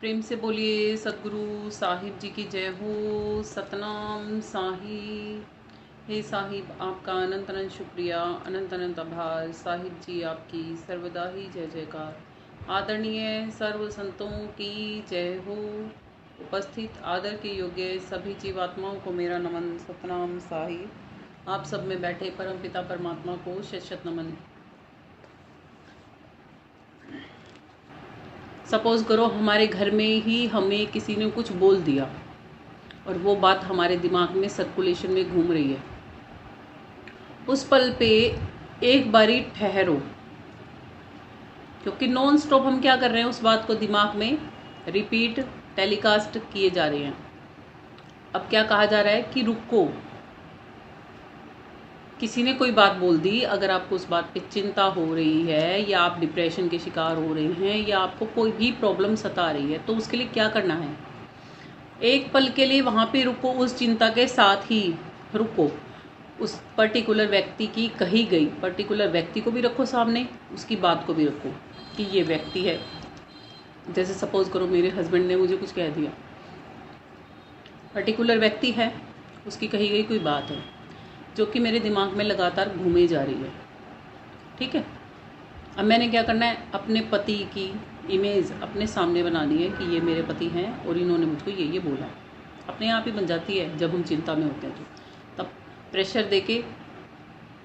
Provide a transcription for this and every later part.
प्रेम से बोलिए सतगुरु साहिब जी की जय हो। सतनाम साहिब। हे साहिब, आपका अनंत अनंत शुक्रिया, अनंत अनंत आभार। साहिब जी आपकी सर्वदा ही जय जयकार। आदरणीय सर्व संतों की जय हो। उपस्थित आदर के योग्य सभी जीवात्माओं को मेरा नमन। सतनाम साहिब। आप सब में बैठे परम पिता परमात्मा को शत शत नमन। सपोज करो हमारे घर में ही हमें किसी ने कुछ बोल दिया और वो बात हमारे दिमाग में सर्कुलेशन में घूम रही है। उस पल पे एक बारी ठहरो, क्योंकि नॉन स्टॉप हम क्या कर रहे हैं, उस बात को दिमाग में रिपीट टेलीकास्ट किए जा रहे हैं। अब क्या कहा जा रहा है कि रुको। किसी ने कोई बात बोल दी, अगर आपको उस बात पे चिंता हो रही है या आप डिप्रेशन के शिकार हो रहे हैं या आपको कोई भी प्रॉब्लम सता रही है, तो उसके लिए क्या करना है, एक पल के लिए वहाँ पे रुको। उस चिंता के साथ ही रुको। उस पर्टिकुलर व्यक्ति की कही गई पर्टिकुलर व्यक्ति को भी रखो सामने, उसकी बात को भी रखो कि ये व्यक्ति है। जैसे सपोज करो मेरे हस्बैंड ने मुझे कुछ कह दिया, पर्टिकुलर व्यक्ति है, उसकी कही गई कोई बात है जो कि मेरे दिमाग में लगातार घूमे जा रही है। ठीक है, अब मैंने क्या करना है, अपने पति की इमेज अपने सामने बनानी है कि ये मेरे पति हैं और इन्होंने मुझको ये बोला। अपने आप ही बन जाती है जब हम चिंता में होते हैं तो। तब प्रेशर देके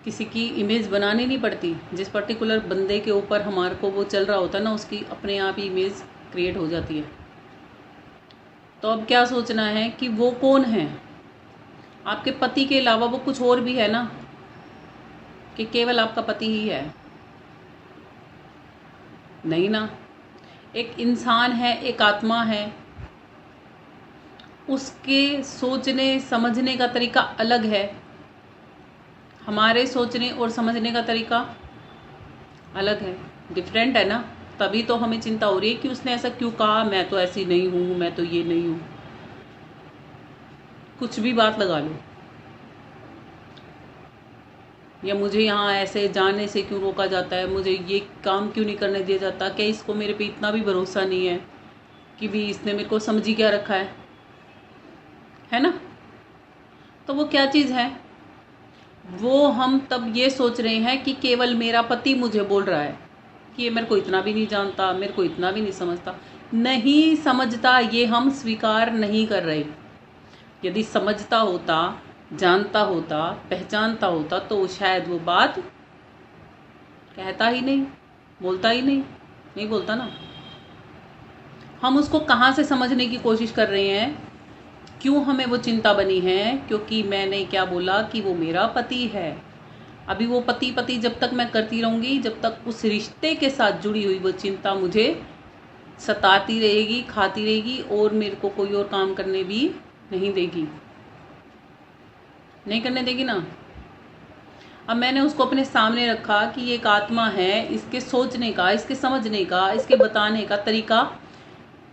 किसी की इमेज बनानी नहीं पड़ती। जिस पर्टिकुलर बंदे के ऊपर हमारे को वो चल रहा होता है ना, उसकी अपने आप ही इमेज क्रिएट हो जाती है। तो अब क्या सोचना है कि वो कौन है, आपके पति के अलावा वो कुछ और भी है ना, कि केवल आपका पति ही है? नहीं ना, एक इंसान है, एक आत्मा है। उसके सोचने समझने का तरीका अलग है, हमारे सोचने और समझने का तरीका अलग है, डिफरेंट है ना। तभी तो हमें चिंता हो रही है कि उसने ऐसा क्यों कहा, मैं तो ऐसी नहीं हूँ, मैं तो ये नहीं हूँ। कुछ भी बात लगा लो, या मुझे यहाँ ऐसे जाने से क्यों रोका जाता है, मुझे ये काम क्यों नहीं करने दिया जाता, क्या इसको मेरे पे इतना भी भरोसा नहीं है कि भी इसने मेरे को समझ ही क्या रखा है ना। तो वो क्या चीज़ है, वो हम तब ये सोच रहे हैं कि केवल मेरा पति मुझे बोल रहा है कि ये मेरे को इतना भी नहीं जानता, मेरे को इतना भी नहीं समझता। नहीं समझता, ये हम स्वीकार नहीं कर रहे। यदि समझता होता, जानता होता, पहचानता होता तो शायद वो बात कहता ही नहीं, बोलता ही नहीं बोलता ना। हम उसको कहाँ से समझने की कोशिश कर रहे हैं, क्यों हमें वो चिंता बनी है, क्योंकि मैंने क्या बोला कि वो मेरा पति है। अभी वो पति पति जब तक मैं करती रहूँगी, जब तक उस रिश्ते के साथ जुड़ी हुई वो चिंता मुझे सताती रहेगी, खाती रहेगी और मेरे को कोई और काम करने भी नहीं देगी, नहीं करने देगी ना। अब मैंने उसको अपने सामने रखा कि ये एक आत्मा है, इसके सोचने का, इसके समझने का, इसके बताने का तरीका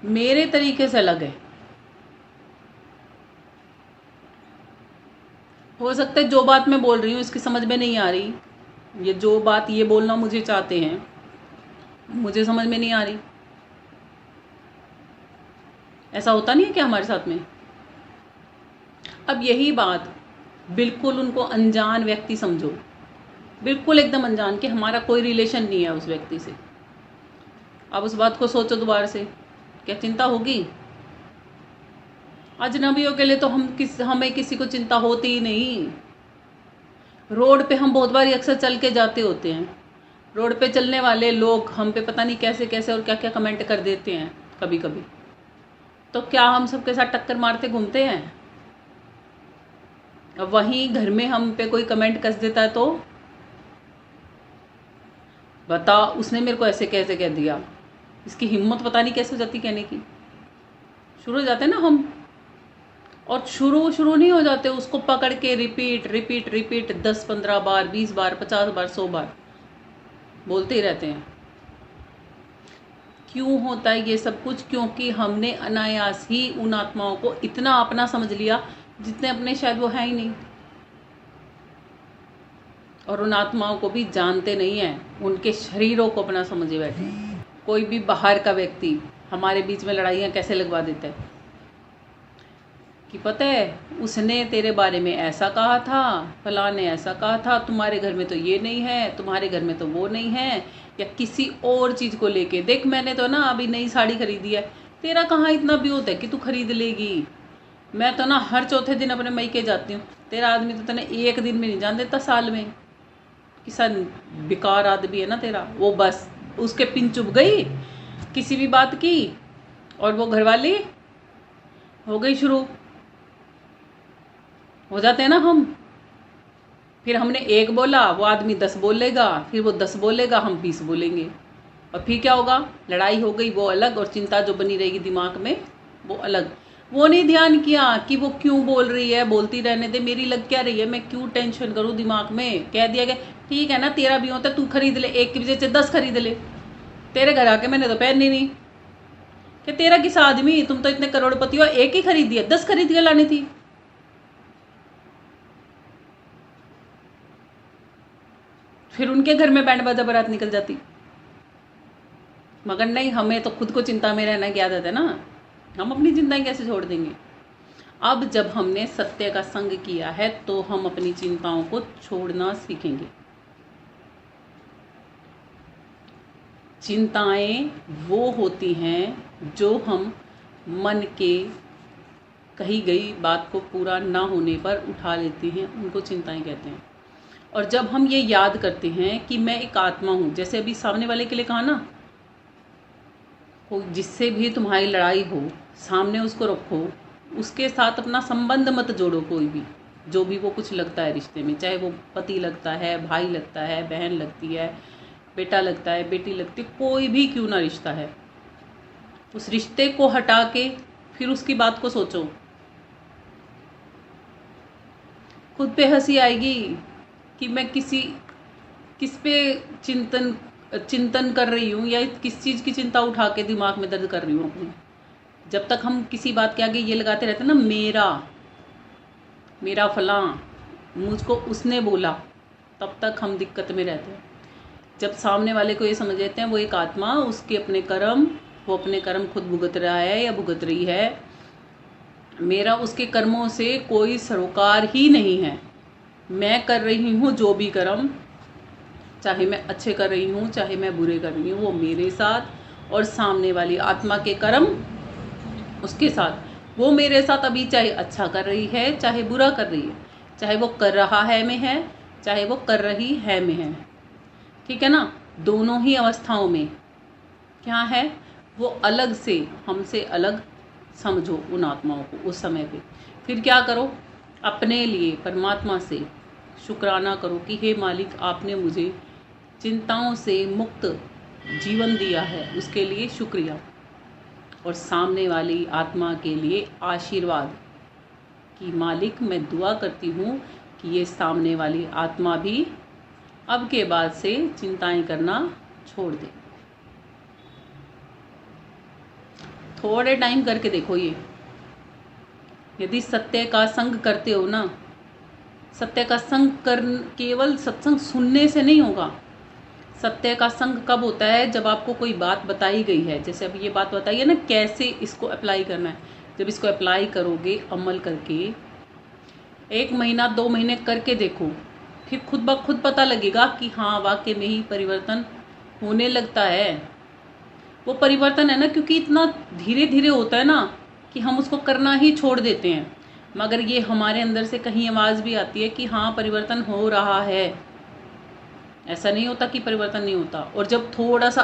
मेरे तरीके से अलग है। हो सकता है जो बात मैं बोल रही हूँ इसकी समझ में नहीं आ रही, ये जो बात ये बोलना मुझे चाहते हैं मुझे समझ में नहीं आ रही। ऐसा होता नहीं है क्या हमारे साथ में? अब यही बात बिल्कुल उनको अनजान व्यक्ति समझो, बिल्कुल एकदम अनजान, कि हमारा कोई रिलेशन नहीं है उस व्यक्ति से। अब उस बात को सोचो दोबारा से, क्या चिंता होगी? अजनबियों के लिए तो हमें किसी को चिंता होती ही नहीं। रोड पे हम बहुत बार अक्सर चल के जाते होते हैं, रोड पे चलने वाले लोग हम पे पता नहीं कैसे कैसे और क्या क्या कमेंट कर देते हैं कभी कभी। तो क्या हम सबके साथ टक्कर मारते घूमते हैं? अब वहीं घर में हम पे कोई कमेंट कस देता है तो बता, उसने मेरे को ऐसे कैसे कह दिया, इसकी हिम्मत पता नहीं कैसे हो जाती कहने की। शुरू हो जाते हैं ना हम, और शुरू नहीं हो जाते, उसको पकड़ के रिपीट रिपीट रिपीट 10-15 बार, 20 बार, 50 बार, 100 बार बोलते ही रहते हैं। क्यों होता है ये सब कुछ? क्योंकि हमने अनायास ही उन आत्माओं को इतना अपना समझ लिया जितने अपने शायद वो है ही नहीं, और उन आत्माओं को भी जानते नहीं हैं, उनके शरीरों को अपना समझे बैठे। कोई भी बाहर का व्यक्ति हमारे बीच में लड़ाइयाँ कैसे लगवा देता है कि पता है उसने तेरे बारे में ऐसा कहा था, फलां ने ऐसा कहा था, तुम्हारे घर में तो ये नहीं है, तुम्हारे घर में तो वो नहीं है, या किसी और चीज़ को लेके। देख मैंने तो ना अभी नई साड़ी खरीदी है, तेरा कहाँ इतना ब्योत है कि तू खरीद लेगी। मैं तो ना हर चौथे दिन अपने मायके जाती हूँ, तेरा आदमी तो तने एक दिन में नहीं जान देता साल में। किसा बेकार आदमी है ना तेरा। वो बस उसके पिन चुभ गई किसी भी बात की, और वो घरवाली हो गई शुरू। हो जाते हैं ना हम, फिर हमने एक बोला वो आदमी 10 बोलेगा, फिर वो 10 बोलेगा हम 20 बोलेंगे, और फिर क्या होगा, लड़ाई हो गई वो अलग, और चिंता जो बनी रहेगी दिमाग में वो अलग। वो नहीं ध्यान किया कि वो क्यों बोल रही है, बोलती रहने दे, मेरी लग क्या रही है, मैं क्यों टेंशन करूँ दिमाग में। कह दिया गया ठीक है ना, तेरा भी होता है तू खरीद ले, एक की वजह से 10 खरीद ले, तेरे घर आके मैंने तो पहननी नहीं। कि तेरा किस आदमी, तुम तो इतने करोड़पति हो, एक ही खरीदी है, 10 खरीद के लानी थी। फिर उनके घर में बैंड बाजा बारात निकल जाती। मगर नहीं, हमें तो खुद को चिंता में रहना की आदत है ना, हम अपनी चिंताएं कैसे छोड़ देंगे। अब जब हमने सत्य का संग किया है तो हम अपनी चिंताओं को छोड़ना सीखेंगे। चिंताएं वो होती हैं जो हम मन के कही गई बात को पूरा ना होने पर उठा लेते हैं, उनको चिंताएं कहते हैं। और जब हम ये याद करते हैं कि मैं एक आत्मा हूँ, जैसे अभी सामने वाले के लिए कहा ना, जिससे भी तुम्हारी लड़ाई हो सामने उसको रखो, उसके साथ अपना संबंध मत जोड़ो। कोई भी जो भी वो कुछ लगता है रिश्ते में, चाहे वो पति लगता है, भाई लगता है, बहन लगती है, बेटा लगता है, बेटी लगती है, कोई भी क्यों ना रिश्ता है, उस रिश्ते को हटा के फिर उसकी बात को सोचो। खुद पे हंसी आएगी कि मैं किस पे चिंतन कर रही हूँ, या किस चीज़ की चिंता उठा के दिमाग में दर्द कर रही हूँ अपनी। जब तक हम किसी बात के आगे ये लगाते रहते हैं ना, मेरा फलां, मुझको उसने बोला, तब तक हम दिक्कत में रहते हैं। जब सामने वाले को ये समझ लेते हैं वो एक आत्मा, उसके अपने कर्म, वो अपने कर्म खुद भुगत रहा है या भुगत रही है, मेरा उसके कर्मों से कोई सरोकार ही नहीं है। मैं कर रही हूँ जो भी कर्म, चाहे मैं अच्छे कर रही हूँ चाहे मैं बुरे कर रही हूँ, वो मेरे साथ, और सामने वाली आत्मा के कर्म उसके साथ। वो मेरे साथ अभी चाहे अच्छा कर रही है चाहे बुरा कर रही है, चाहे वो कर रहा है में है चाहे वो कर रही है में है, ठीक है ना। दोनों ही अवस्थाओं में क्या है, वो अलग से, हमसे अलग समझो उन आत्माओं को उस समय पे। फिर क्या करो, अपने लिए परमात्मा से शुक्राना करो कि हे मालिक, आपने मुझे चिंताओं से मुक्त जीवन दिया है, उसके लिए शुक्रिया। और सामने वाली आत्मा के लिए आशीर्वाद कि मालिक, मैं दुआ करती हूँ कि ये सामने वाली आत्मा भी अब के बाद से चिंताएं करना छोड़ दे। थोड़े टाइम करके देखो ये, यदि सत्य का संग करते हो ना, सत्य का संग कर केवल सत्संग सुनने से नहीं होगा। सत्य का संग कब होता है, जब आपको कोई बात बताई गई है, जैसे अभी ये बात बताई है ना, कैसे इसको अप्लाई करना है। जब इसको अप्लाई करोगे अमल करके, 1 महीना 2 महीने करके देखो, फिर खुद ब खुद पता लगेगा कि हाँ वाकई में ही परिवर्तन होने लगता है। वो परिवर्तन है ना, क्योंकि इतना धीरे धीरे होता है ना कि हम उसको करना ही छोड़ देते हैं। मगर ये हमारे अंदर से कहीं आवाज़ भी आती है कि हाँ परिवर्तन हो रहा है। ऐसा नहीं होता कि परिवर्तन नहीं होता। और जब थोड़ा सा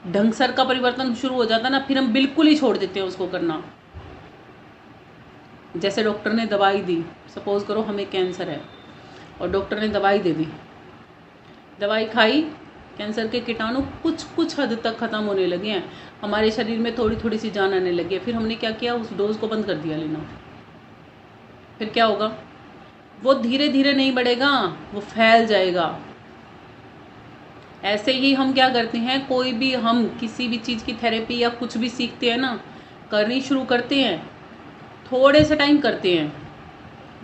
ढंगसर का परिवर्तन शुरू हो जाता है ना, फिर हम बिल्कुल ही छोड़ देते हैं उसको करना। जैसे डॉक्टर ने दवाई दी, सपोज करो हमें कैंसर है और डॉक्टर ने दवाई दे दी, दवाई खाई, कैंसर के कीटाणु कुछ हद तक ख़त्म होने लगे हैं, हमारे शरीर में थोड़ी थोड़ी सी जान आने लगी है। फिर हमने क्या किया, उस डोज को बंद कर दिया लेना। फिर क्या होगा, वो धीरे धीरे नहीं बढ़ेगा, वो फैल जाएगा। ऐसे ही हम क्या करते हैं, कोई भी हम किसी भी चीज़ की थेरेपी या कुछ भी सीखते हैं ना, करनी शुरू करते हैं, थोड़े से टाइम करते हैं,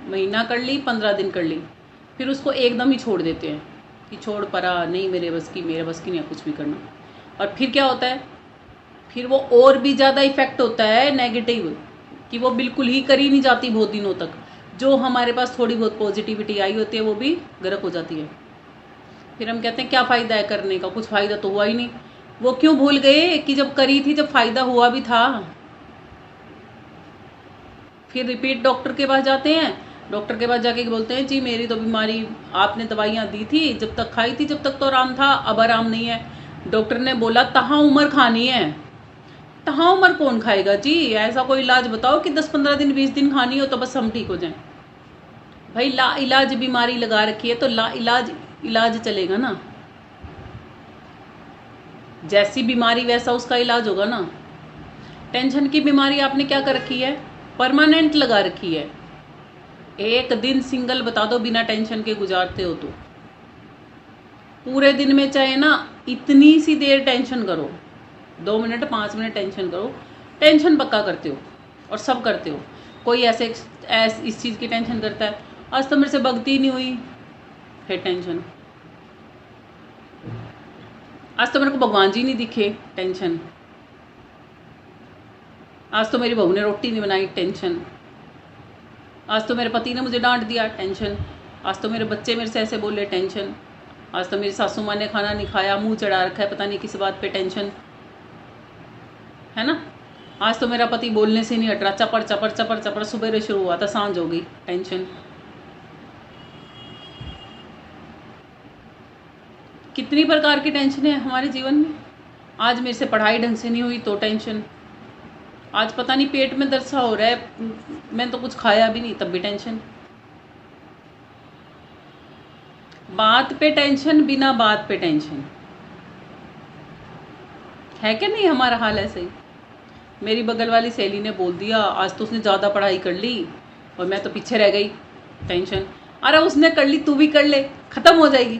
महीना कर ली, 15 दिन कर ली, फिर उसको एकदम ही छोड़ देते हैं कि छोड़ परा, नहीं मेरे बस की नहीं है कुछ भी करना। और फिर क्या होता है, फिर वो और भी ज़्यादा इफेक्ट होता है नेगेटिव, कि वो बिल्कुल ही करी नहीं जाती बहुत दिनों तक। जो हमारे पास थोड़ी बहुत पॉजिटिविटी आई होती है वो भी गर्क हो जाती है। फिर हम कहते हैं क्या फ़ायदा है करने का, कुछ फ़ायदा तो हुआ ही नहीं। वो क्यों भूल गए कि जब करी थी जब फ़ायदा हुआ भी था। फिर रिपीट डॉक्टर के पास जाते हैं, डॉक्टर के पास जाके बोलते हैं जी मेरी तो बीमारी, आपने दवाइयाँ दी थी जब तक खाई थी जब तक तो आराम था, अब आराम नहीं है। डॉक्टर ने बोला तहाँ उम्र खानी है। तहाँ उम्र कौन खाएगा जी, ऐसा कोई इलाज बताओ कि 10-15 दिन 20 दिन खानी हो तो बस हम ठीक हो जाएं। भाई ला इलाज बीमारी लगा रखी है तो ला इलाज चलेगा ना, जैसी बीमारी वैसा उसका इलाज होगा ना। टेंशन की बीमारी आपने क्या कर रखी है, परमानेंट लगा रखी है। एक दिन सिंगल बता दो बिना टेंशन के गुजारते हो तो पूरे दिन में चाहे ना इतनी सी देर टेंशन करो, 2 मिनट 5 मिनट टेंशन करो, टेंशन पक्का करते हो और सब करते हो। कोई ऐसे इस चीज़ की टेंशन करता है, आज तो मेरे से भगती नहीं हुई, फिर टेंशन। आज तो मेरे को भगवान जी नहीं दिखे, टेंशन। आज तो मेरी बहू ने रोटी नहीं बनाई, टेंशन। आज तो मेरे पति ने मुझे डांट दिया, टेंशन। आज तो मेरे बच्चे मेरे से ऐसे बोले, टेंशन। आज तो मेरी सासू माँ ने खाना नहीं खाया, मुंह चढ़ा रखा है पता नहीं किस बात पे, टेंशन है ना। आज तो मेरा पति बोलने से नहीं हट रहा, चपड़ चपड़ चपड़ चपड़, सुबह शुरू हुआ था सांझ हो गई, टेंशन। कितनी प्रकार की टेंशन है हमारे जीवन में। आज मेरे से पढ़ाई ढंग से नहीं हुई तो टेंशन। आज पता नहीं पेट में दर्द सा हो रहा है, मैंने तो कुछ खाया भी नहीं तब भी टेंशन। बात पे टेंशन, बिना बात पे टेंशन, है क्या नहीं हमारा हाल ऐसे ही। मेरी बगल वाली सहेली ने बोल दिया आज तो उसने ज़्यादा पढ़ाई कर ली और मैं तो पीछे रह गई, टेंशन। अरे उसने कर ली तू भी कर ले, ख़त्म हो जाएगी।